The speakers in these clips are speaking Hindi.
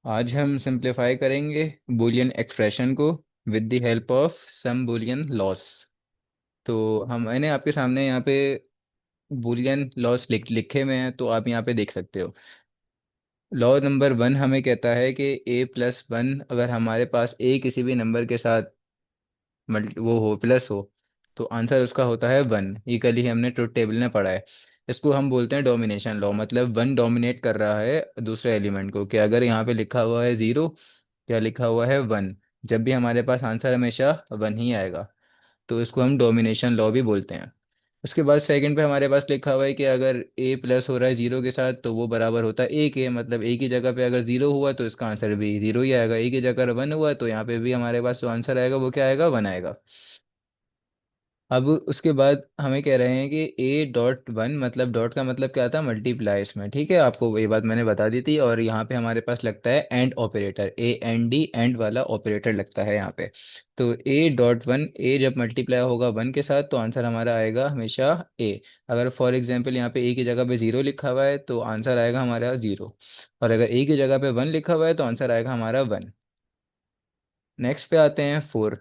आज हम सिंप्लीफाई करेंगे बूलियन एक्सप्रेशन को with the help of some Boolean laws. तो हम मैंने आपके सामने यहाँ पे बूलियन लॉस लिखे हुए हैं, तो आप यहाँ पे देख सकते हो। लॉ नंबर 1 हमें कहता है कि a+1 अगर हमारे पास a किसी भी नंबर के साथ वो हो प्लस हो, तो आंसर उसका होता है 1। ये कल ही हमने ट्रुथ टेबल में पढ़ा है। इसको हम बोलते हैं डोमिनेशन लॉ, मतलब 1 डोमिनेट कर रहा है दूसरे एलिमेंट को। कि अगर यहाँ पे लिखा हुआ है 0 या लिखा हुआ है 1, जब भी हमारे पास आंसर हमेशा 1 ही आएगा। तो इसको हम डोमिनेशन लॉ भी बोलते हैं। उसके बाद सेकंड पे हमारे पास लिखा हुआ है कि अगर a प्लस हो रहा है 0 के साथ, तो वो बराबर होता है a के। मतलब a की जगह पे अगर 0 हुआ तो इसका आंसर भी 0 ही आएगा। a की जगह अगर 1 हुआ तो यहाँ पे भी हमारे पास जो आंसर आएगा वो क्या आएगा, 1 आएगा। अब उसके बाद हमें कह रहे हैं कि a.1, मतलब डॉट का मतलब क्या था, मल्टीप्लाई। इसमें ठीक है, आपको ये बात मैंने बता दी थी। और यहाँ पे हमारे पास लगता है एंड ऑपरेटर, AND एंड वाला ऑपरेटर लगता है यहाँ पे। तो a.1, a जब मल्टीप्लाई होगा 1 के साथ तो आंसर हमारा आएगा हमेशा a। अगर फॉर एग्जांपल यहाँ पे a की जगह पे 0 लिखा हुआ है तो आंसर आएगा हमारा 0। और अगर a की जगह पे 1 लिखा हुआ है तो आंसर आएगा हमारा 1। नेक्स्ट पे आते हैं 4।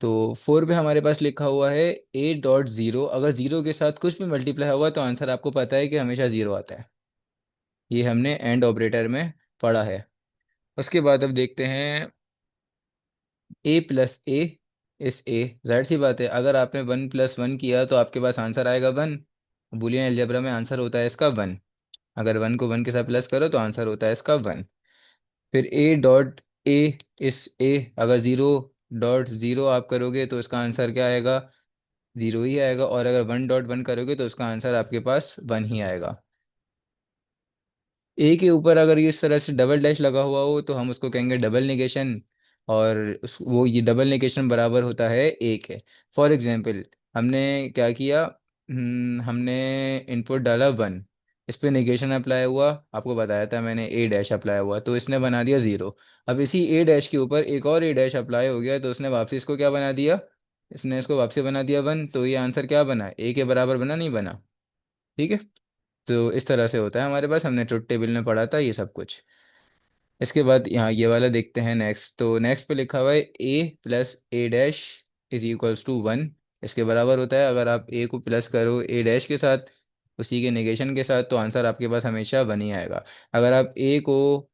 तो 4 पे हमारे पास लिखा हुआ है a.0, अगर 0 के साथ कुछ भी मल्टीप्लाई होगा तो आंसर आपको पता है कि हमेशा 0 आता है। ये हमने एंड ऑपरेटर में पढ़ा है। उसके बाद अब देखते हैं a+a इस a। जाहिर सी बात है, अगर आपने 1+1 किया तो आपके पास आंसर आएगा 1। बूलियन अलजेब्रा में आंसर होता है इसका 1। अगर 1 को 1 के साथ प्लस करो तो आंसर होता है इसका 1। फिर a.a इस a, अगर 0.0 आप करोगे तो इसका आंसर क्या आएगा, 0 ही आएगा। और अगर 1.1 करोगे तो उसका आंसर आपके पास 1 ही आएगा। ए के ऊपर अगर ये इस तरह से डबल डैश लगा हुआ हो तो हम उसको कहेंगे डबल नेगेशन। और वो ये डबल नेगेशन बराबर होता है ए के। फॉर एग्जांपल हमने क्या किया, हमने इनपुट डाला 1, इस पे नेगेशन अप्लाई हुआ, आपको बताया था मैंने a' अप्लाई हुआ तो इसने बना दिया 0। अब इसी a' के ऊपर एक और a' अप्लाई हो गया तो उसने वापसी इसको क्या बना दिया, इसने इसको वापसी बना दिया 1। तो ये आंसर क्या बना, ए के बराबर बना, नहीं बना। ठीक है। तो इस तरह से होता है हमारे पास, हमने ट्रुथ टेबल में पढ़ा था ये सब कुछ। इसके बाद यहाँ ये वाला देखते हैं नेक्स्ट। तो नेक्स्ट पे लिखा हुआ है a+a' = 1। इसके बराबर होता है, अगर आप a को प्लस करो a' के साथ उसी के नेगेशन के साथ तो आंसर आपके पास हमेशा 1 ही आएगा। अगर आप a को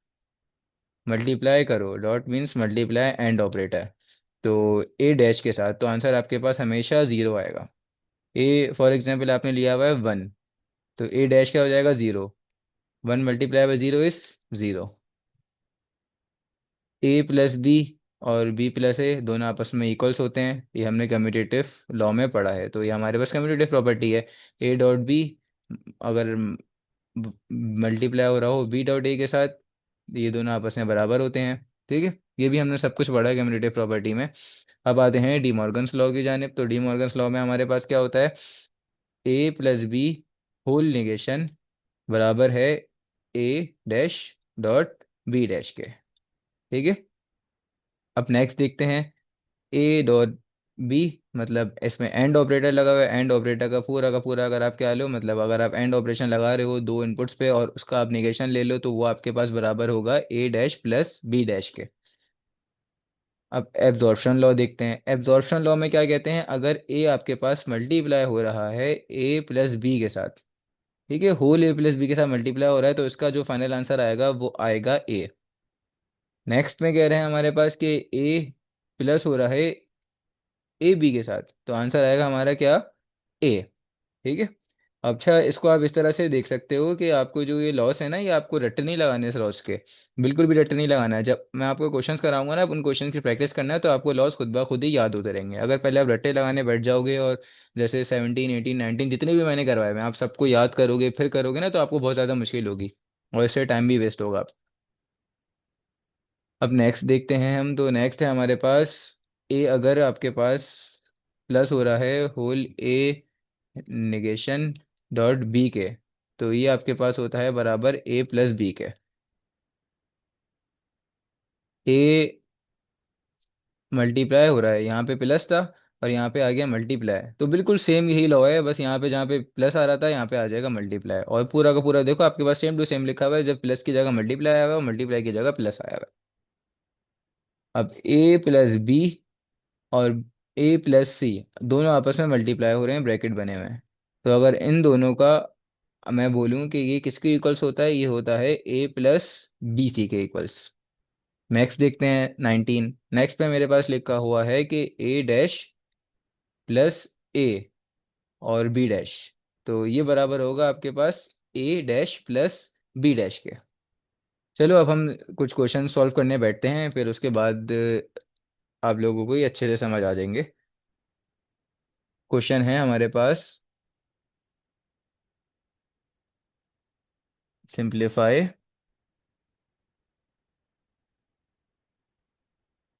मल्टीप्लाई करो, dot means multiply and operator, तो a' के साथ तो आंसर आपके पास हमेशा 0 आएगा। ए फॉर एग्जाम्पल आपने लिया हुआ है 1, तो a' क्या हो जाएगा, 0। 1 × 0 इज 0। a+b और b+a दोनों आपस में इक्वल्स होते हैं, ये हमने कम्यूटेटिव लॉ में पढ़ा है। तो ये हमारे पास कम्यूटेटिव प्रॉपर्टी है। a.b अगर मल्टीप्लाई हो रहा हो b.a के साथ, ये दोनों आपस में बराबर होते हैं। ठीक है, ये भी हमने सब कुछ पढ़ा है कम्यूटेटिव प्रॉपर्टी में। अब आते हैं डी मॉर्गन्स लॉ की जानिब। तो डी मॉर्गन्स लॉ में हमारे पास क्या होता है, a+b होल नेगेशन बराबर है a डैश.b डैश के। ठीक है। अब नेक्स्ट देखते हैं a.b, मतलब इसमें एंड ऑपरेटर लगा हुआ है। एंड ऑपरेटर का पूरा अगर आप क्या लो, मतलब अगर आप एंड ऑपरेशन लगा रहे हो दो इनपुट्स पे और उसका आप निगेशन ले लो तो वो आपके पास बराबर होगा a डैश+b डैश के। अब एब्जॉर्प्शन लॉ देखते हैं। एब्जॉर्प्शन लॉ में क्या कहते हैं, अगर a आपके पास मल्टीप्लाई हो रहा है a+b के साथ, ठीक है, होल a+b के साथ मल्टीप्लाई हो रहा है तो इसका जो फाइनल आंसर आएगा वो आएगा a। नेक्स्ट में कह रहे हैं हमारे पास कि a प्लस हो रहा है a b के साथ तो आंसर आएगा हमारा क्या, a। ठीक है। अच्छा, इसको आप इस तरह से देख सकते हो कि आपको जो ये लॉस है ना, ये आपको रट्टे नहीं लगाने इस लॉस के। बिल्कुल भी रट्टे नहीं लगाना है। जब मैं आपको क्वेश्चंस कराऊंगा ना, आप उन क्वेश्चंस की प्रैक्टिस करना है तो आपको लॉस खुद ब खुद ही याद होते रहेंगे। अगर पहले आप रट्टे लगाने बैठ जाओगे और जैसे 17, 18, 19 जितने भी मैंने करवाए मैं आप सबको याद करोगे फिर करोगे ना, तो आपको बहुत ज़्यादा मुश्किल होगी और इससे टाइम भी वेस्ट होगा। अब नेक्स्ट देखते हैं हम। तो नेक्स्ट है हमारे पास ए, अगर आपके पास प्लस हो रहा है होल ए निगेशन डॉट बी के, तो ये आपके पास होता है बराबर a+b के। ए मल्टीप्लाई हो रहा है, यहाँ पे प्लस था, और यहाँ पे आ गया मल्टीप्लाई। तो बिल्कुल सेम यही लॉ है, बस यहाँ पे जहाँ पे प्लस आ रहा था यहाँ पे आ जाएगा मल्टीप्लाई, और पूरा का पूरा देखो आपके पास सेम टू सेम लिखा हुआ है, जब प्लस की जगह मल्टीप्लाई आया हुआ है, मल्टीप्लाई की जगह प्लस आया हुआ है। अब ए प्लस बी और ए प्लस सी दोनों आपस में मल्टीप्लाई हो रहे हैं, ब्रैकेट बने हुए हैं। तो अगर इन दोनों का मैं बोलूँ कि ये किसके इक्वल्स होता है, ये होता है ए प्लस बी सी के इक्वल्स। नेक्स्ट देखते हैं 19। नेक्स्ट पे मेरे पास लिखा हुआ है कि ए डैश प्लस ए और बी डैश, तो ये बराबर होगा आपके पास ए डैश प्लस बी डैश के। चलो अब हम कुछ क्वेश्चन सॉल्व करने बैठते हैं, फिर उसके बाद आप लोगों को ये अच्छे से समझ आ जाएंगे। क्वेश्चन है हमारे पास, simplify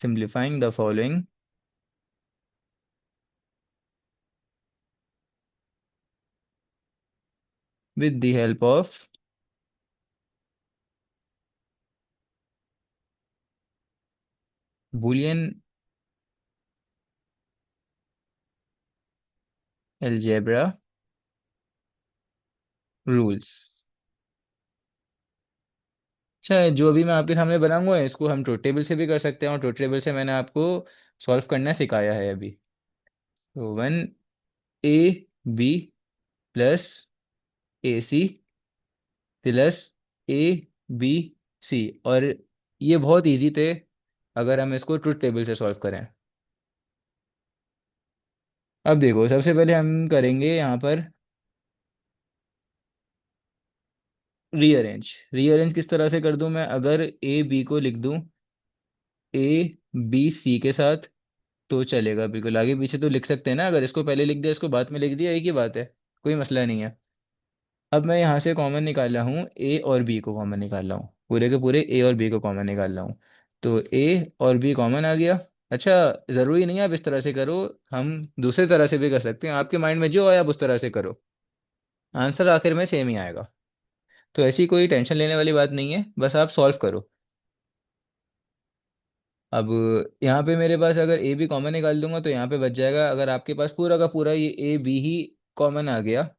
simplifying the following with the help of Boolean algebra rules. अच्छा, जो अभी मैं आपके सामने बनाऊंगा इसको हम ट्रुथ टेबल से भी कर सकते हैं, और ट्रुथ टेबल से मैंने आपको सॉल्व करना सिखाया है अभी। तो 1 AB plus AC plus ABC, और ये बहुत इजी थे अगर हम इसको ट्रुथ टेबल से सॉल्व करें। अब देखो, सबसे पहले हम करेंगे यहाँ पर रीअरेंज। रीअरेंज किस तरह से कर दूं मैं, अगर ए बी को लिख दूं ABC के साथ तो चलेगा, बिल्कुल आगे पीछे तो लिख सकते हैं ना, अगर इसको पहले लिख दिया इसको बाद में लिख दिया एक ही बात है, कोई मसला नहीं है। अब मैं यहाँ से कॉमन निकाल रहा हूँ, ए और बी को कॉमन निकाल रहा हूँ, पूरे के पूरे ए और बी को कॉमन निकाल रहा हूँ। तो ए और बी कॉमन आ गया। अच्छा, ज़रूरी नहीं है आप इस तरह से करो, हम दूसरे तरह से भी कर सकते हैं, आपके माइंड में जो आया आप उस तरह से करो, आंसर आखिर में सेम ही आएगा। तो ऐसी कोई टेंशन लेने वाली बात नहीं है, बस आप सॉल्व करो। अब यहाँ पे मेरे पास अगर ए बी कॉमन निकाल दूंगा तो यहाँ पे बच जाएगा, अगर आपके पास पूरा का पूरा ये ए बी ही कॉमन आ गया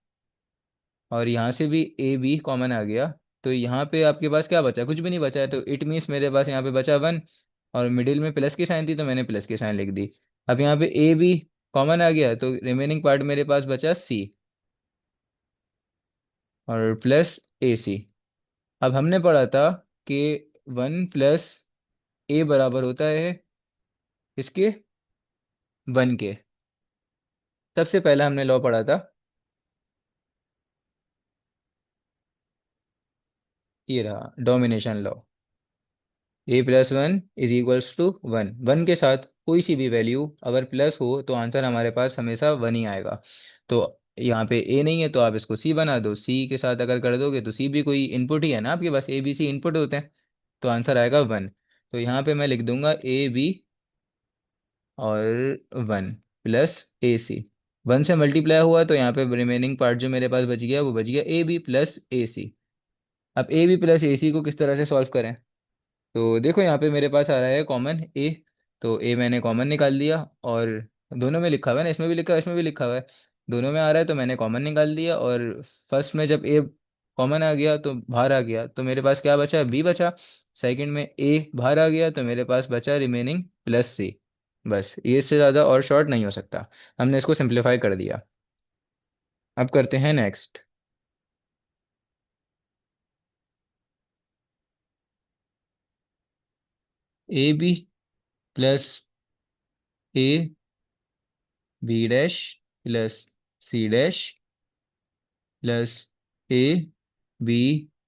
और यहाँ से भी ए बी कॉमन आ गया, तो यहाँ पे आपके पास क्या बचा, कुछ भी नहीं बचा है, तो इट मीन्स मेरे पास यहाँ पे बचा 1, और मिडिल में प्लस की साइन थी तो मैंने प्लस की साइन लिख दी। अब यहाँ पे ए बी कॉमन आ गया तो रिमेनिंग पार्ट मेरे पास बचा सी और प्लस ए सी। अब हमने पढ़ा था कि 1 प्लस ए बराबर होता है इसके 1 के। सबसे पहला हमने लॉ पढ़ा था, ये रहा डोमिनेशन लॉ। A+1 = 1, 1 के साथ कोई सी भी वैल्यू अगर प्लस हो तो आंसर हमारे पास हमेशा 1 ही आएगा। तो यहाँ पे ए नहीं है तो आप इसको सी बना दो, सी के साथ अगर कर दोगे तो सी भी कोई इनपुट ही है ना आपके पास, ABC इनपुट होते हैं, तो आंसर आएगा 1। तो यहाँ पे मैं लिख दूंगा AB और 1 प्लस AC। 1 से मल्टीप्लाई हुआ तो यहाँ पे रिमेनिंग पार्ट जो मेरे पास बच गया वो बच गया AB+AC। अब AB+AC को किस तरह से सॉल्व करें, तो देखो यहाँ पे मेरे पास आ रहा है कॉमन ए, तो ए मैंने कॉमन निकाल दिया, और दोनों में लिखा हुआ है ना, इसमें भी लिखा है इसमें भी लिखा हुआ है, दोनों में आ रहा है तो मैंने कॉमन निकाल दिया, और फर्स्ट में जब ए कॉमन आ गया तो बाहर आ गया, तो मेरे पास क्या बचा, बी बचा। सेकंड में ए बाहर आ गया तो मेरे पास बचा रिमेनिंग प्लस सी। बस ये इससे ज़्यादा और शॉर्ट नहीं हो सकता, हमने इसको सिंप्लीफाई कर दिया। अब करते हैं next. AB+A+B' plus C dash plus A B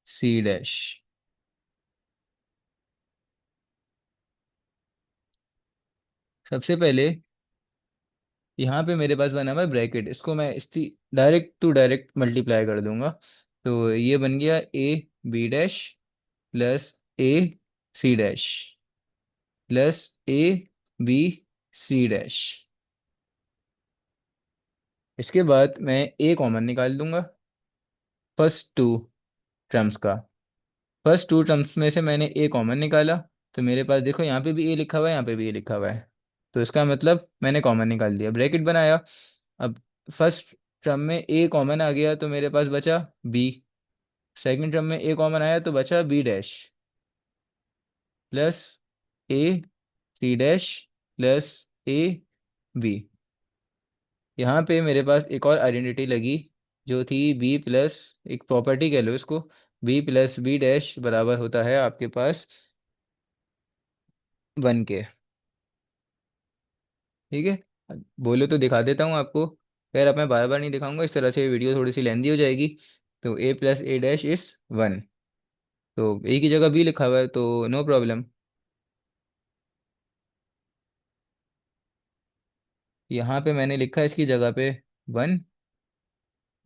C dash. सबसे पहले यहाँ पे मेरे पास बना हुआ है ब्रैकेट, इसको मैं इसी डायरेक्ट टू डायरेक्ट मल्टीप्लाई कर दूंगा, तो ये बन गया AB' plus AC dash plus ABC dash. इसके बाद मैं ए कॉमन निकाल दूंगा फर्स्ट टू टर्म्स का। फर्स्ट टू टर्म्स में से मैंने ए कॉमन निकाला, तो मेरे पास देखो यहाँ पे भी ए लिखा हुआ है यहाँ पे भी ए लिखा हुआ है, तो इसका मतलब मैंने कॉमन निकाल दिया, ब्रैकेट बनाया। अब फर्स्ट टर्म में ए कॉमन आ गया तो मेरे पास बचा बी। सेकंड टर्म में ए कॉमन आया तो बचा B dash plus A C dash plus A B. यहाँ पे मेरे पास एक और आइडेंटिटी लगी जो थी बी प्लस, एक प्रॉपर्टी कह लो इसको, बी प्लस बी डैश बराबर होता है आपके पास 1 के। ठीक है, बोलो तो दिखा देता हूँ आपको। खैर अब मैं बार बार नहीं दिखाऊंगा, इस तरह से वीडियो थोड़ी सी लेंदी हो जाएगी। तो ए प्लस ए डैश इज 1। तो ए की जगह बी लिखा हुआ है तो नो प्रॉब्लम। यहाँ पे मैंने लिखा है इसकी जगह पे 1,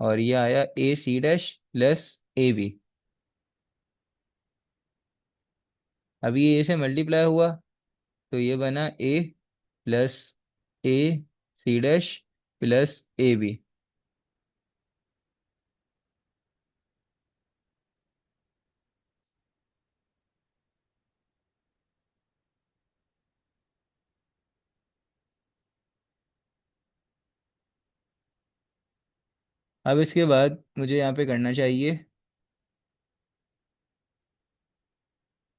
और ये आया A C dash plus A B. अभी ये से मल्टीप्लाई हुआ तो ये बना A plus A C dash plus A B. अब इसके बाद मुझे यहाँ पे करना चाहिए,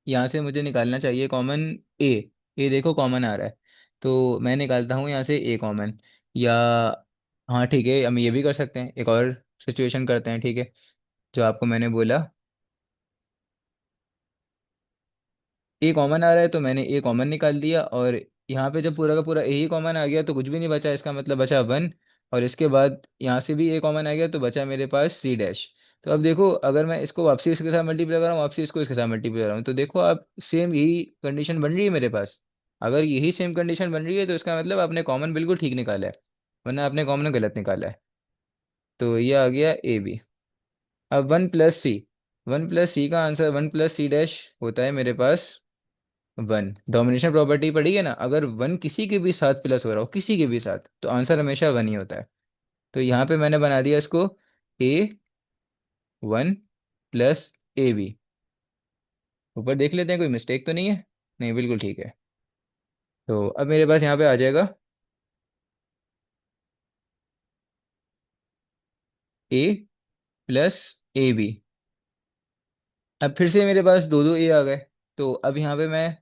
यहाँ से मुझे निकालना चाहिए कॉमन ए। ए देखो कॉमन आ रहा है, तो मैं निकालता हूँ यहाँ से ए कॉमन। या हाँ ठीक है, हम ये भी कर सकते हैं, एक और सिचुएशन करते हैं, ठीक है, जो आपको मैंने बोला ए कॉमन आ रहा है तो मैंने ए कॉमन निकाल दिया। और यहाँ पे जब पूरा का पूरा ए ही कॉमन आ गया तो कुछ भी नहीं बचा, इसका मतलब बचा 1। और इसके बाद यहाँ से भी ए कॉमन आ गया तो बचा मेरे पास सी डैश। तो अब देखो, अगर मैं इसको वापसी इसके साथ मल्टीप्लाई कर रहा हूँ, वापसी इसको इसके साथ मल्टीप्लाई कर रहा हूँ, तो देखो आप सेम यही कंडीशन बन रही है मेरे पास। अगर यही सेम कंडीशन बन रही है तो इसका मतलब आपने कॉमन बिल्कुल ठीक निकाला है, वरना आपने कॉमन गलत निकाला है। तो ये आ गया ए बी। अब 1 प्लस सी, 1 प्लस सी का आंसर 1 प्लस सी डैश होता है मेरे पास 1। डोमिनेशन प्रॉपर्टी पड़ी है ना, अगर 1 किसी के भी साथ प्लस हो रहा हो, किसी के भी साथ, तो आंसर हमेशा 1 ही होता है। तो यहाँ पे मैंने बना दिया इसको A 1 प्लस ए बी। ऊपर देख लेते हैं कोई मिस्टेक तो नहीं है। नहीं, बिल्कुल ठीक है। तो अब मेरे पास यहाँ पे आ जाएगा ए प्लस ए बी। अब फिर से मेरे पास दो दो ए आ गए, तो अब यहाँ पे मैं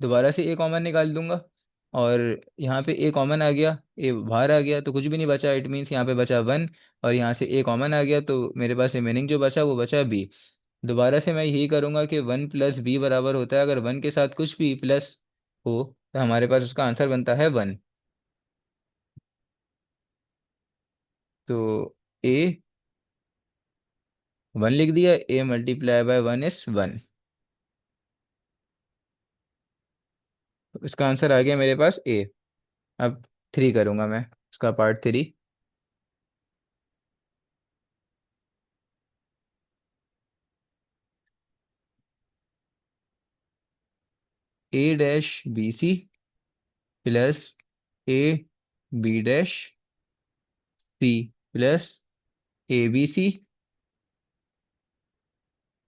दोबारा से ए कॉमन निकाल दूंगा। और यहाँ पे ए कॉमन आ गया, ए बाहर आ गया तो कुछ भी नहीं बचा, इट मीन्स यहाँ पे बचा 1। और यहाँ से ए कॉमन आ गया तो मेरे पास रिमेनिंग जो बचा वो बचा बी। दोबारा से मैं यही करूँगा कि 1 प्लस बी बराबर होता है, अगर 1 के साथ कुछ भी प्लस हो तो हमारे पास उसका आंसर बनता है 1। तो ए 1 लिख दिया, ए मल्टीप्लाई बाय 1 इज 1। तो इसका आंसर आ गया मेरे पास ए। अब 3 करूँगा मैं, इसका part 3। A dash B C plus A B dash C plus A B C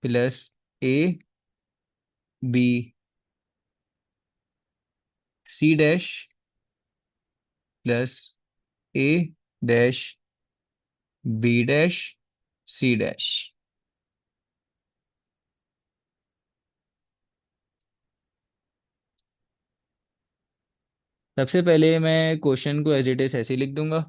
plus A B C dash plus A dash B dash C dash. सबसे पहले मैं क्वेश्चन को एज इट इज ऐसे ही लिख दूंगा।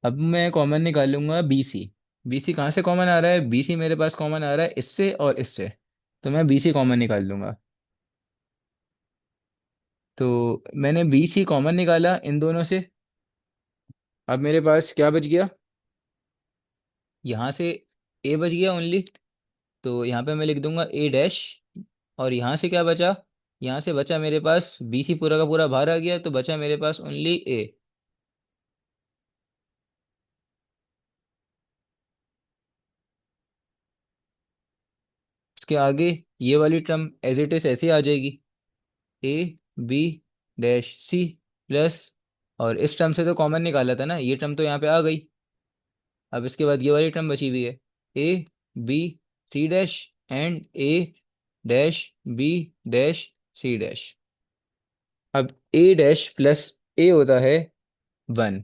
अब मैं कॉमन निकालूंगा बी सी। बी सी कहाँ से कॉमन आ रहा है, बी सी मेरे पास कॉमन आ रहा है इससे और इससे, तो मैं बी सी कॉमन निकाल लूंगा। तो मैंने बी सी कॉमन निकाला इन दोनों से। अब मेरे पास क्या बच गया, यहाँ से ए बच गया ओनली, तो यहाँ पे मैं लिख दूंगा ए डैश। और यहाँ से क्या बचा, यहाँ से बचा मेरे पास बी सी पूरा का पूरा बाहर आ गया तो बचा मेरे पास ओनली ए। उसके आगे ये वाली टर्म एज इट इज ऐसे आ जाएगी, A B dash C plus, और इस टर्म से तो कॉमन निकाला था ना, ये टर्म तो यहाँ पे आ गई। अब इसके बाद ये वाली टर्म बची हुई है, A B C dash and A dash B dash C dash. अब ए डैश प्लस ए होता है 1,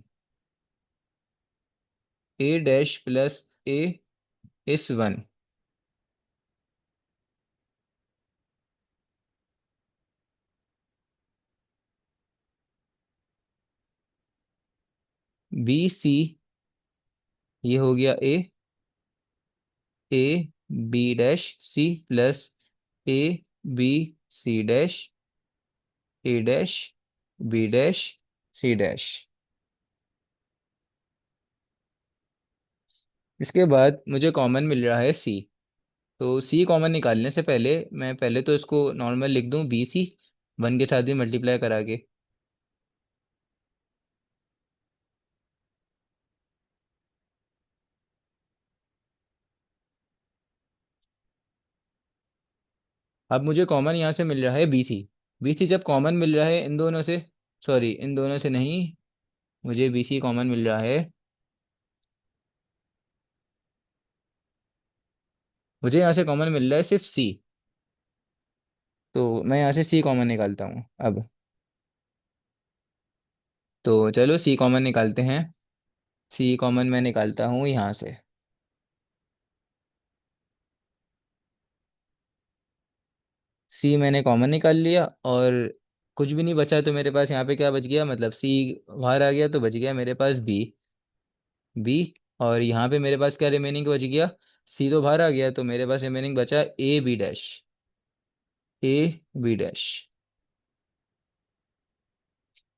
ए डैश प्लस ए इस 1, बी सी ये हो गया A B dash C plus A B C dash A dash B dash C dash. इसके बाद मुझे कॉमन मिल रहा है सी, तो सी कॉमन निकालने से पहले मैं पहले तो इसको नॉर्मल लिख दूं बी सी, 1 के साथ भी मल्टीप्लाई करा के। अब मुझे कॉमन यहाँ से मिल रहा है बी सी। बी सी जब कॉमन मिल रहा है इन दोनों से, सॉरी इन दोनों से नहीं, मुझे बी सी कॉमन मिल रहा है, मुझे यहाँ से कॉमन मिल रहा है सिर्फ सी। तो मैं यहाँ से सी कॉमन निकालता हूँ अब। तो चलो सी कॉमन निकालते हैं। सी कॉमन मैं निकालता हूँ यहाँ से। सी मैंने कॉमन निकाल लिया और कुछ भी नहीं बचा, तो मेरे पास यहाँ पे क्या बच गया, मतलब सी बाहर आ गया तो बच गया मेरे पास बी। बी, और यहाँ पे मेरे पास क्या रिमेनिंग बच गया, सी तो बाहर आ गया तो मेरे पास रिमेनिंग बचा A B dash, A B dash.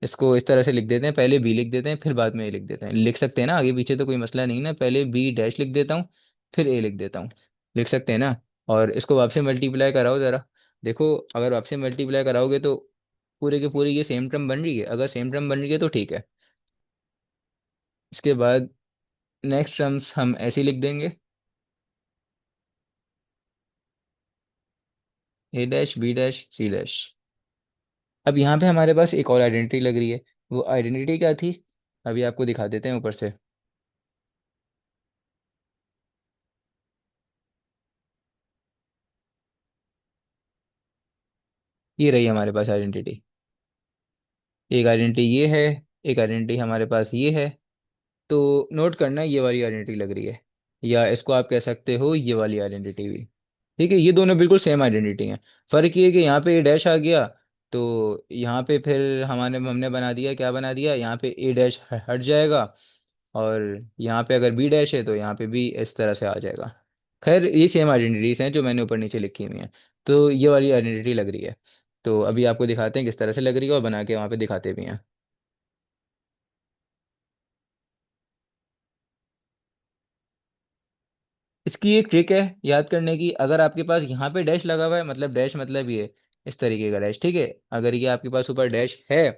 इसको इस तरह से लिख देते हैं, पहले बी लिख देते हैं फिर बाद में ए लिख देते हैं, लिख सकते हैं ना, आगे पीछे तो कोई मसला नहीं ना, पहले बी डैश लिख देता हूँ फिर ए लिख देता हूँ, लिख सकते हैं ना। और इसको वापस मल्टीप्लाई कराओ ज़रा, देखो अगर वापस मल्टीप्लाई कराओगे तो पूरे के पूरे ये सेम टर्म बन रही है, अगर सेम टर्म बन रही है तो ठीक है। इसके बाद नेक्स्ट टर्म्स हम ऐसे ही लिख देंगे, A dash B dash C dash. अब यहाँ पे हमारे पास एक और आइडेंटिटी लग रही है, वो आइडेंटिटी क्या थी, अभी आपको दिखा देते हैं ऊपर से। ये रही हमारे पास आइडेंटिटी, एक आइडेंटिटी ये है, एक आइडेंटिटी हमारे पास ये है। तो नोट करना ये वाली आइडेंटिटी लग रही है, या इसको आप कह सकते हो ये वाली आइडेंटिटी भी। ठीक है, ये दोनों बिल्कुल सेम आइडेंटिटी हैं। फर्क ये है कि यहाँ पे ए डैश आ गया, तो यहाँ पे फिर हमारे हमने बना दिया, क्या बना दिया, यहाँ पे ए डैश हट जाएगा, और यहाँ पे अगर बी डैश है तो यहाँ पे भी इस तरह से आ जाएगा। खैर ये सेम आइडेंटिटीज हैं जो मैंने ऊपर नीचे लिखी हुई हैं, तो ये वाली आइडेंटिटी लग रही है। तो अभी आपको दिखाते हैं किस तरह से लग रही है और बना के वहाँ पे दिखाते भी हैं। इसकी एक ट्रिक है याद करने की, अगर आपके पास यहाँ पे डैश लगा हुआ है, मतलब डैश मतलब ये इस तरीके का डैश, ठीक है, अगर ये आपके पास ऊपर डैश है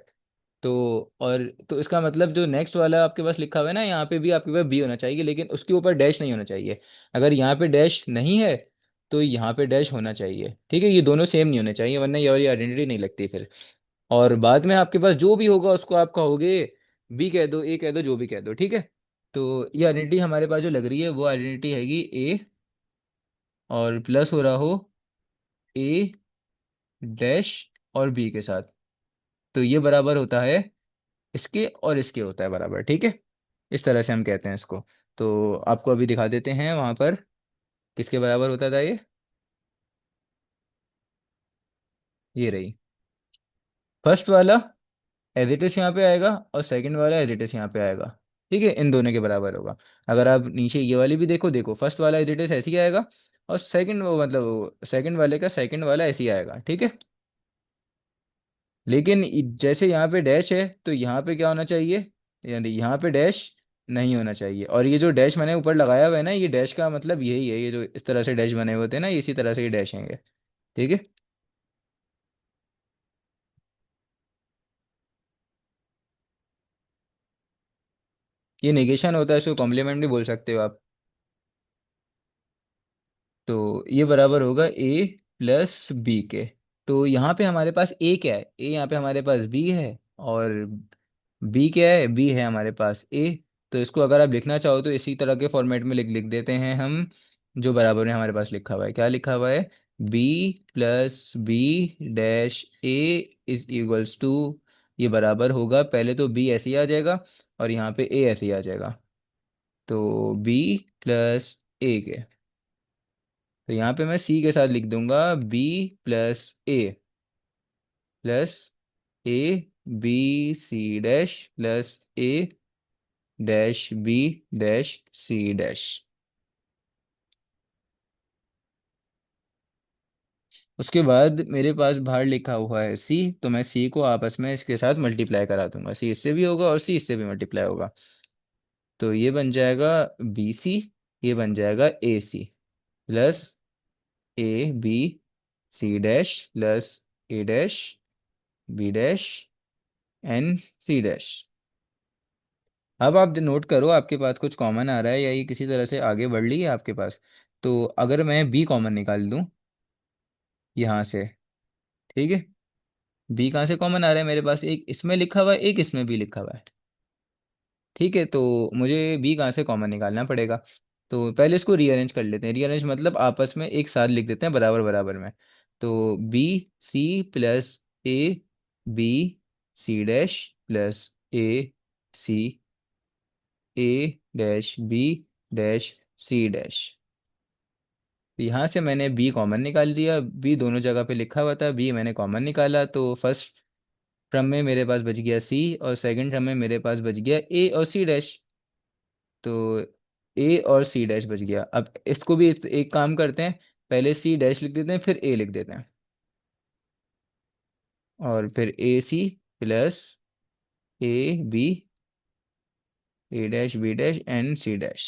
तो, और तो इसका मतलब जो नेक्स्ट वाला आपके पास लिखा हुआ है ना, यहाँ पे भी आपके पास बी होना चाहिए, लेकिन उसके ऊपर डैश नहीं होना चाहिए। अगर यहाँ पे डैश नहीं है तो यहाँ पे डैश होना चाहिए, ठीक है, ये दोनों सेम नहीं होने चाहिए वरना ये वाली आइडेंटिटी नहीं लगती फिर। और बाद में आपके पास जो भी होगा उसको आप कहोगे बी कह दो, ए कह दो, जो भी कह दो, ठीक है। तो ये आइडेंटिटी हमारे पास जो लग रही है वो आइडेंटिटी हैगी ए, और प्लस हो रहा हो ए डैश और बी के साथ, तो ये बराबर होता है इसके और इसके होता है बराबर, ठीक है। इस तरह से हम कहते हैं इसको। तो आपको अभी दिखा देते हैं वहाँ पर किसके बराबर होता था ये रही, फर्स्ट वाला एज इट इज यहाँ पे आएगा और सेकंड वाला एज इट इज यहाँ पे आएगा, ठीक है, इन दोनों के बराबर होगा। अगर आप नीचे ये वाली भी देखो, देखो फर्स्ट वाला एज इट इज ऐसे ही आएगा, और सेकंड वो मतलब सेकंड वाले का सेकंड वाला ऐसे ही आएगा, ठीक है। लेकिन जैसे यहाँ पे डैश है तो यहाँ पे क्या होना चाहिए, यानी यहाँ पे डैश नहीं होना चाहिए, और ये जो डैश मैंने ऊपर लगाया हुआ है ना, ये डैश का मतलब यही है, ये जो इस तरह से डैश बने हुए होते हैं ना, इसी तरह से ये डैश हैं ये, ठीक है। ये नेगेशन होता है, इसको कॉम्प्लीमेंट भी बोल सकते हो आप। तो ये बराबर होगा ए प्लस बी के। तो यहाँ पे हमारे पास ए क्या है, ए यहाँ पे हमारे पास बी है, और बी क्या है, बी है हमारे पास ए। तो इसको अगर आप लिखना चाहो तो इसी तरह के फॉर्मेट में लिख लिख देते हैं हम, जो बराबर में हमारे पास लिखा हुआ है। क्या लिखा हुआ है, B plus B dash A is equals to, ये बराबर होगा, पहले तो बी ऐसे ही आ जाएगा और यहाँ पे ए ऐसे ही आ जाएगा। तो बी प्लस ए के, तो यहाँ पे मैं सी के साथ लिख दूंगा B plus A plus A B C dash plus A dash B dash C dash. उसके बाद मेरे पास बाहर लिखा हुआ है सी, तो मैं सी को आपस में इसके साथ मल्टीप्लाई करा दूंगा, सी इससे भी होगा और सी इससे भी मल्टीप्लाई होगा। तो ये बन जाएगा बी सी, ये बन जाएगा A C plus A B C dash plus A dash B dash and C dash. अब आप नोट करो, आपके पास कुछ कॉमन आ रहा है या ये किसी तरह से आगे बढ़ ली है आपके पास। तो अगर मैं बी कॉमन निकाल दूं यहाँ से, ठीक है, बी कहाँ से कॉमन आ रहा है मेरे पास, एक इसमें लिखा हुआ है एक इसमें भी लिखा हुआ है, ठीक है। तो मुझे बी कहाँ से कॉमन निकालना पड़ेगा। तो पहले इसको रीअरेंज कर लेते हैं, रीअरेंज मतलब आपस में एक साथ लिख देते हैं बराबर बराबर में। तो B C plus A B C dash plus A C A dash B dash C dash. तो यहाँ से मैंने बी कॉमन निकाल दिया, बी दोनों जगह पे लिखा हुआ था, बी मैंने कॉमन निकाला, तो फर्स्ट टर्म में मेरे पास बच गया सी और सेकंड टर्म में मेरे पास बच गया ए और सी डैश। तो ए और सी डैश बच गया। अब इसको भी एक काम करते हैं, पहले सी डैश लिख देते हैं फिर ए लिख देते हैं, और फिर A C plus A B A dash B dash and C dash.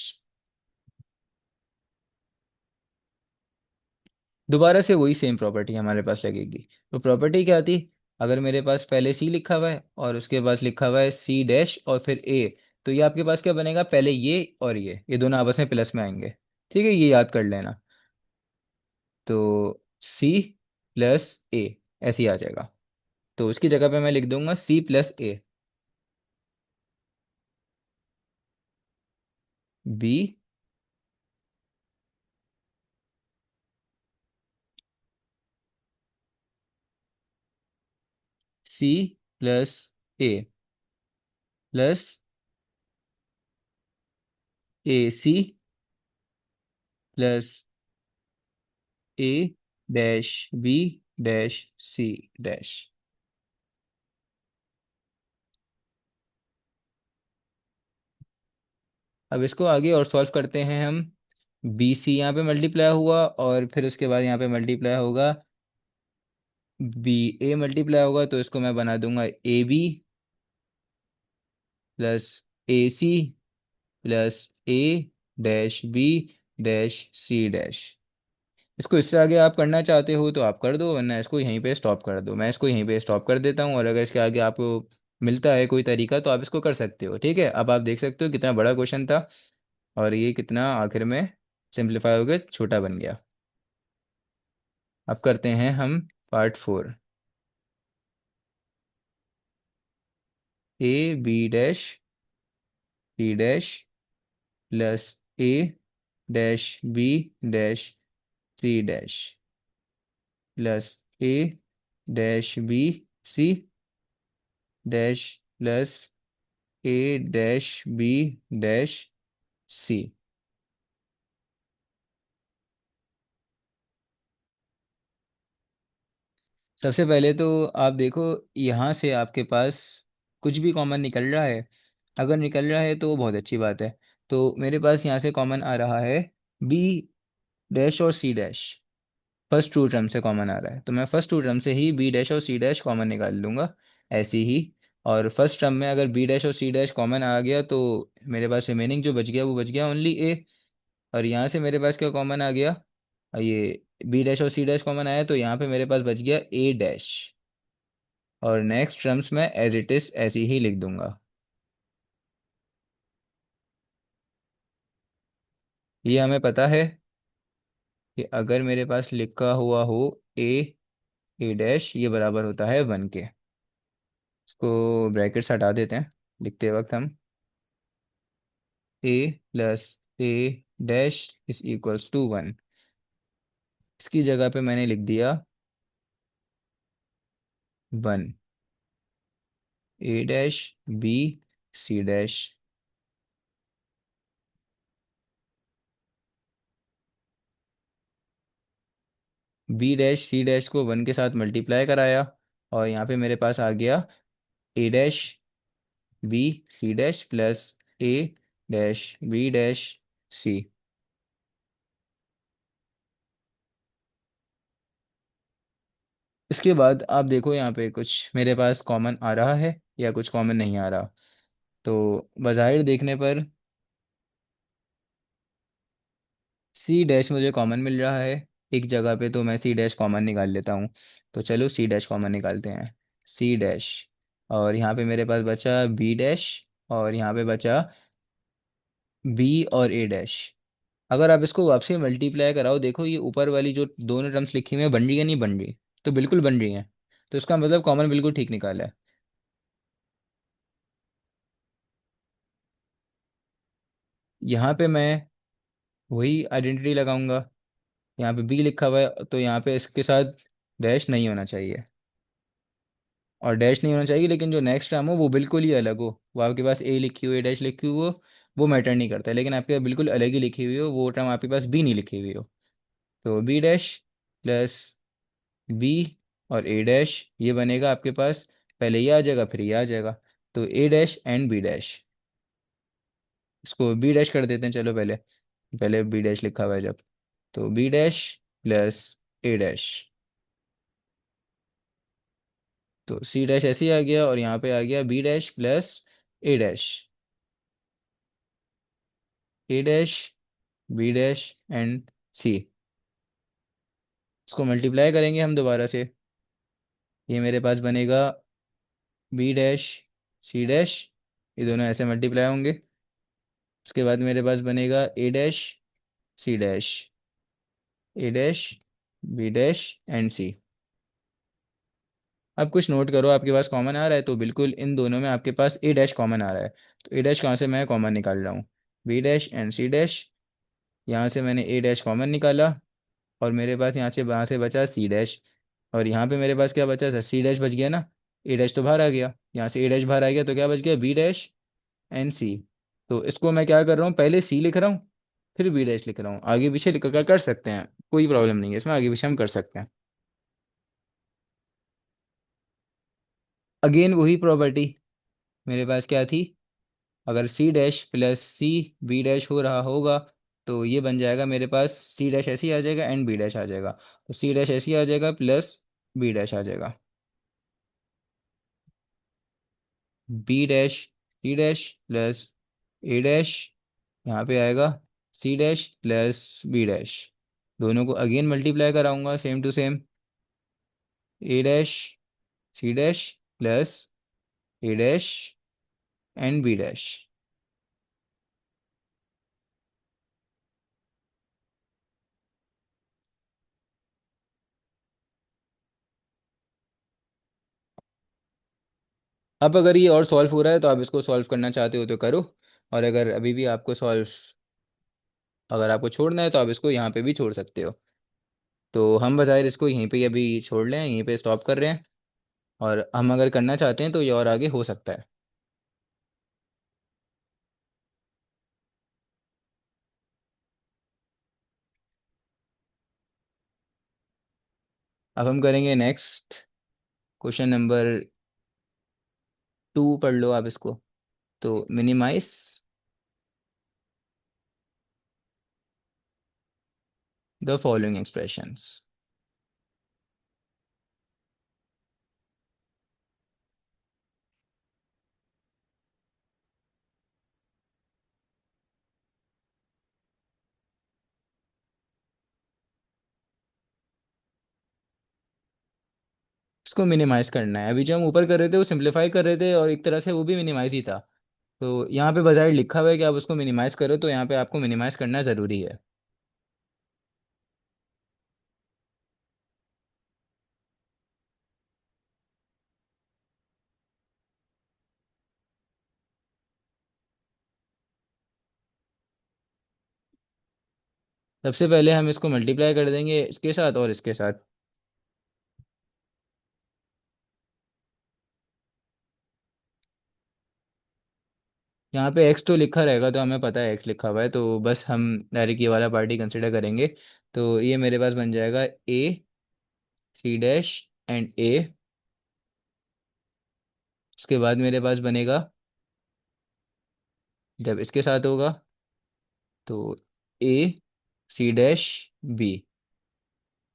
दोबारा से वही सेम प्रॉपर्टी हमारे पास लगेगी। तो प्रॉपर्टी क्या थी, अगर मेरे पास पहले सी लिखा हुआ है और उसके पास लिखा हुआ है सी डैश और फिर ए, तो ये आपके पास क्या बनेगा, पहले ये और ये दोनों आपस में प्लस में आएंगे, ठीक है, ये याद कर लेना। तो सी प्लस ए ऐसे ही आ जाएगा। तो उसकी जगह पे मैं लिख दूंगा C plus A B C plus A plus A C plus A dash B dash C dash. अब इसको आगे और सॉल्व करते हैं हम। बी सी यहाँ पे मल्टीप्लाई हुआ और फिर उसके बाद यहाँ पे मल्टीप्लाई होगा बी ए मल्टीप्लाई होगा, तो इसको मैं बना दूंगा A B plus A C plus A dash B dash C dash. इसको इससे आगे आप करना चाहते हो तो आप कर दो, वरना इसको यहीं पे स्टॉप कर दो। मैं इसको यहीं पे स्टॉप कर देता हूँ, और अगर इसके आगे आपको मिलता है कोई तरीका तो आप इसको कर सकते हो, ठीक है। अब आप देख सकते हो कितना बड़ा क्वेश्चन था और ये कितना आखिर में सिंप्लीफाई हो गया, छोटा बन गया। अब करते हैं हम part 4। A B dash C dash plus A dash B dash C dash plus A dash B C dash plus A dash B dash C. सबसे पहले तो आप देखो, यहाँ से आपके पास कुछ भी कॉमन निकल रहा है, अगर निकल रहा है तो बहुत अच्छी बात है। तो मेरे पास यहाँ से कॉमन आ रहा है बी डैश और C dash, first two term से कॉमन आ रहा है, तो मैं फर्स्ट टू टर्म से ही बी डैश और सी डैश कॉमन निकाल लूँगा ऐसे ही। और फर्स्ट टर्म में अगर बी डैश और सी डैश कॉमन आ गया तो मेरे पास रिमेनिंग जो बच गया वो बच गया ओनली ए। और यहाँ से मेरे पास क्या कॉमन आ गया, ये बी डैश और सी डैश कॉमन आया, तो यहाँ पे मेरे पास बच गया ए डैश, और नेक्स्ट टर्म्स में एज इट इज़ ऐसे ही लिख दूंगा। ये हमें पता है, कि अगर मेरे पास लिखा हुआ हो ए ए डैश ये बराबर होता है 1 के। इसको ब्रैकेट्स हटा देते हैं लिखते वक्त हम। A plus A dash is equals to 1। इसकी जगह पे मैंने लिख दिया 1। A dash B C dash. B dash C dash को 1 के साथ मल्टीप्लाई कराया, और यहाँ पे मेरे पास आ गया A dash B C dash plus A dash B dash C. इसके बाद आप देखो यहाँ पे कुछ मेरे पास कॉमन आ रहा है या कुछ कॉमन नहीं आ रहा। तो बज़ाहिर देखने पर सी डैश मुझे कॉमन मिल रहा है एक जगह पे, तो मैं सी डैश कॉमन निकाल लेता हूँ। तो चलो सी डैश कॉमन निकालते हैं। सी डैश, और यहाँ पे मेरे पास बचा बी डैश, और यहाँ पे बचा बी और ए डैश। अगर आप इसको वापसी मल्टीप्लाई कराओ, देखो ये ऊपर वाली जो दोनों टर्म्स लिखी हुई है बन रही है नहीं बन रही? तो बिल्कुल बन रही है। तो इसका मतलब कॉमन बिल्कुल ठीक निकाला है। यहाँ पे मैं वही आइडेंटिटी लगाऊंगा। यहाँ पे बी लिखा हुआ है तो यहाँ पे इसके साथ डैश नहीं होना चाहिए, और डैश नहीं होना चाहिए, लेकिन जो नेक्स्ट टर्म हो वो बिल्कुल ही अलग हो। वो आपके पास ए लिखी हुई है डैश लिखी हुई हो, वो मैटर नहीं करता, लेकिन आपके पास बिल्कुल अलग ही लिखी हुई हो, वो टर्म आपके पास बी नहीं लिखी हुई हो। तो बी डैश प्लस बी और ए डैश ये बनेगा आपके पास। पहले ये आ जाएगा फिर ये आ जाएगा। तो ए डैश एंड बी डैश, इसको बी डैश कर देते हैं। चलो पहले पहले बी डैश लिखा हुआ है जब, तो B dash plus A dash. तो सी डैश ऐसे ही आ गया, और यहाँ पे आ गया B dash plus A dash. A dash B dash and C, इसको मल्टीप्लाई करेंगे हम दोबारा से। ये मेरे पास बनेगा बी डैश सी डैश, ये दोनों ऐसे मल्टीप्लाई होंगे। उसके बाद मेरे पास बनेगा A dash C dash, A dash B dash and C. अब कुछ नोट करो, आपके पास कॉमन आ रहा है तो बिल्कुल इन दोनों में आपके पास ए डैश कॉमन आ रहा है। तो ए डैश कहाँ से मैं कॉमन निकाल रहा हूँ? B dash and C dash. यहाँ से मैंने ए डैश कॉमन निकाला, और मेरे पास यहाँ से बचा सी डैश। और यहाँ पे मेरे पास क्या बचा? सी डैश बच गया ना। ए डैश तो बाहर आ गया, यहाँ से ए डैश बाहर आ गया, तो क्या बच गया? बी डैश एंड सी। तो इसको मैं क्या कर रहा हूँ, पहले सी लिख रहा हूँ फिर बी डैश लिख रहा हूँ। आगे पीछे लिख कर सकते हैं, कोई प्रॉब्लम नहीं है इसमें, आगे पीछे हम कर सकते हैं। अगेन वही प्रॉपर्टी मेरे पास क्या थी, अगर C dash plus C B dash हो रहा होगा तो ये बन जाएगा मेरे पास सी डैश ऐसे ही आ जाएगा एंड बी डैश आ जाएगा। तो सी डैश ऐसे ही आ जाएगा प्लस बी डैश आ जाएगा। B dash C dash plus A dash, यहाँ पे आएगा C dash plus B dash. दोनों को अगेन मल्टीप्लाई कराऊंगा same to same. A dash C dash plus A dash and B dash. अब अगर ये और सॉल्व हो रहा है तो आप इसको सॉल्व करना चाहते हो तो करो, और अगर अभी भी आपको सॉल्व अगर आपको छोड़ना है तो आप इसको यहाँ पे भी छोड़ सकते हो। तो हम बजाय इसको यहीं पे अभी छोड़ लें, यहीं पे स्टॉप कर रहे हैं, और हम अगर करना चाहते हैं तो ये और आगे हो सकता है। अब हम करेंगे नेक्स्ट क्वेश्चन नंबर 2, पढ़ लो आप इसको। तो मिनिमाइज द फॉलोइंग एक्सप्रेशंस। इसको मिनिमाइज करना है। अभी जो हम ऊपर कर रहे थे वो सिंप्लीफाई कर रहे थे, और एक तरह से वो भी मिनिमाइज ही था। तो यहाँ पे बजाय लिखा हुआ है कि आप उसको मिनिमाइज करो, तो यहाँ पे आपको मिनिमाइज करना ज़रूरी है। सबसे पहले हम इसको मल्टीप्लाई कर देंगे इसके साथ और इसके साथ। यहाँ पे एक्स तो लिखा रहेगा, तो हमें पता है एक्स लिखा हुआ है, तो बस हम डायरेक्ट ये वाला पार्टी कंसिडर करेंगे। तो ये मेरे पास बन जाएगा ए सी डैश एंड ए। उसके बाद मेरे पास बनेगा, जब इसके साथ होगा, तो ए सी डैश बी।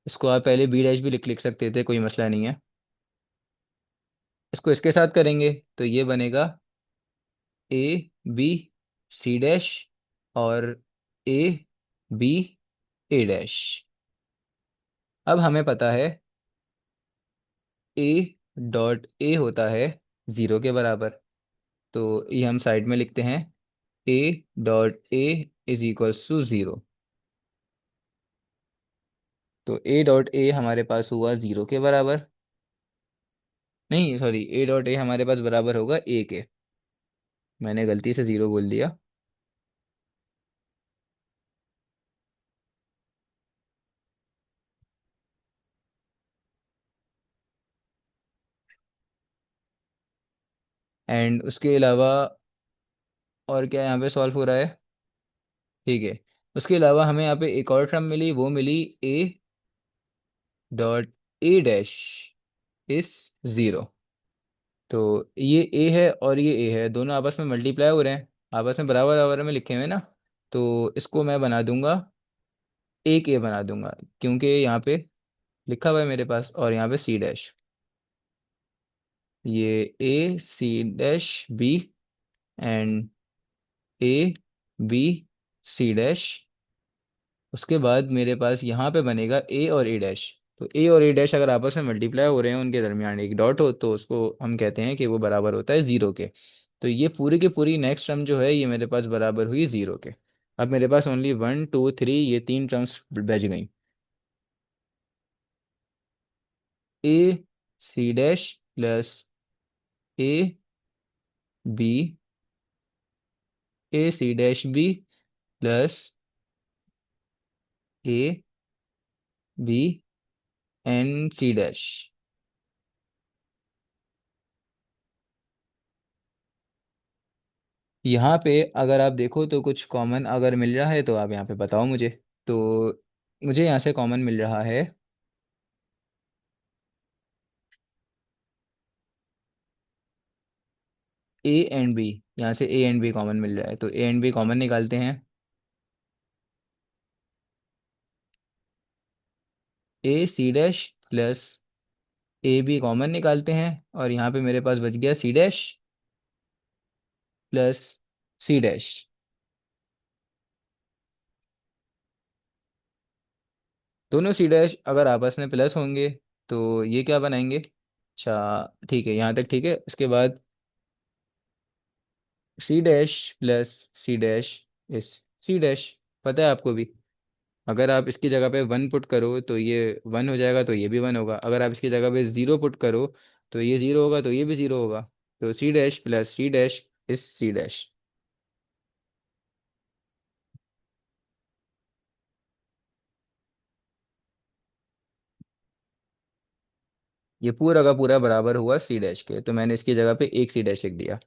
इसको आप पहले बी डैश भी लिख लिख सकते थे, कोई मसला नहीं है। इसको इसके साथ करेंगे तो ये बनेगा ए बी सी डैश और ए बी ए डैश। अब हमें पता है ए डॉट ए होता है ज़ीरो के बराबर। तो ये हम साइड में लिखते हैं, A dot A is equals to zero. तो ए डॉट ए हमारे पास हुआ ज़ीरो के बराबर। नहीं सॉरी, ए डॉट ए हमारे पास बराबर होगा ए के। मैंने गलती से ज़ीरो बोल दिया। एंड उसके अलावा और क्या यहाँ पे सॉल्व हो रहा है? ठीक है। उसके अलावा हमें यहाँ पे एक और टर्म मिली, वो मिली A dot A dash is zero. तो ये ए है और ये ए है, दोनों आपस में मल्टीप्लाई हो रहे हैं, आपस में बराबर बराबर में लिखे हुए हैं ना। तो इसको मैं बना दूंगा, एक ए बना दूंगा, क्योंकि यहाँ पे लिखा हुआ है मेरे पास, और यहाँ पे सी डैश। ये A C dash B and A B C dash. उसके बाद मेरे पास यहाँ पे बनेगा ए और ए डैश। तो ए और ए डैश अगर आपस में मल्टीप्लाई हो रहे हैं, उनके दरमियान एक डॉट हो, तो उसको हम कहते हैं कि वो बराबर होता है ज़ीरो के। तो ये पूरी की पूरी नेक्स्ट टर्म जो है, ये मेरे पास बराबर हुई ज़ीरो के। अब मेरे पास ओनली वन टू थ्री ये तीन टर्म्स बच गई। A C dash plus A B A C dash B plus A B and C dash. यहाँ पे अगर आप देखो तो कुछ कॉमन अगर मिल रहा है तो आप यहाँ पे बताओ मुझे। तो मुझे यहाँ से कॉमन मिल रहा है ए एंड बी। यहाँ से ए एंड बी कॉमन मिल रहा है, तो ए एंड बी कॉमन निकालते हैं। A C dash plus A B common निकालते हैं, और यहाँ पे मेरे पास बच गया C dash plus C dash. दोनों सी डैश अगर आपस में प्लस होंगे तो ये क्या बनाएंगे? अच्छा ठीक है, यहाँ तक ठीक है। इसके बाद C dash plus C dash is C dash. पता है आपको भी, अगर आप इसकी जगह पे वन पुट करो तो ये वन हो जाएगा, तो ये भी वन होगा। अगर आप इसकी जगह पे ज़ीरो पुट करो तो ये ज़ीरो होगा, तो ये भी ज़ीरो होगा। तो C dash plus C dash is C dash. ये पूरा का पूरा बराबर हुआ सी डैश के, तो मैंने इसकी जगह पे एक सी डैश लिख दिया।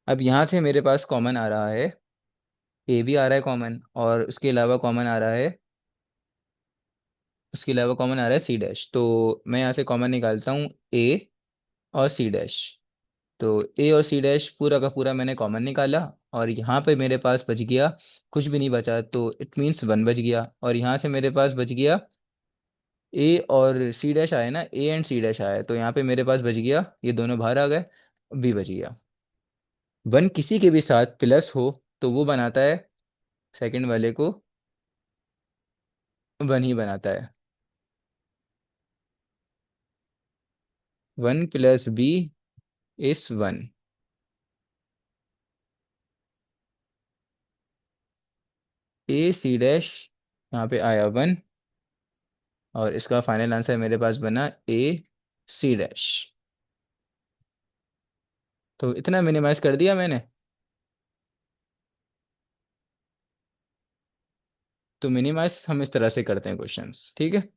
अब यहाँ से मेरे पास कॉमन आ रहा है, ए भी आ रहा है कॉमन, और उसके अलावा कॉमन आ रहा है, उसके अलावा कॉमन आ रहा है सी डैश। तो मैं यहाँ से कॉमन निकालता हूँ ए और सी डैश। तो ए और सी डैश पूरा का पूरा मैंने कॉमन निकाला, और यहाँ पे मेरे पास बच गया, कुछ भी नहीं बचा, तो इट मीन्स वन बच गया। और यहाँ से मेरे पास बच गया ए और सी डैश आया ना, ए एंड सी डैश आया, तो यहाँ पे मेरे पास बच गया, ये दोनों बाहर आ गए, बी बच गया। वन किसी के भी साथ प्लस हो तो वो बनाता है सेकंड वाले को वन ही बनाता है। वन प्लस बी इस वन। ए सी डैश यहाँ पे आया वन, और इसका फाइनल आंसर मेरे पास बना ए सी डैश। तो इतना मिनिमाइज कर दिया मैंने। तो मिनिमाइज हम इस तरह से करते हैं क्वेश्चंस, ठीक है।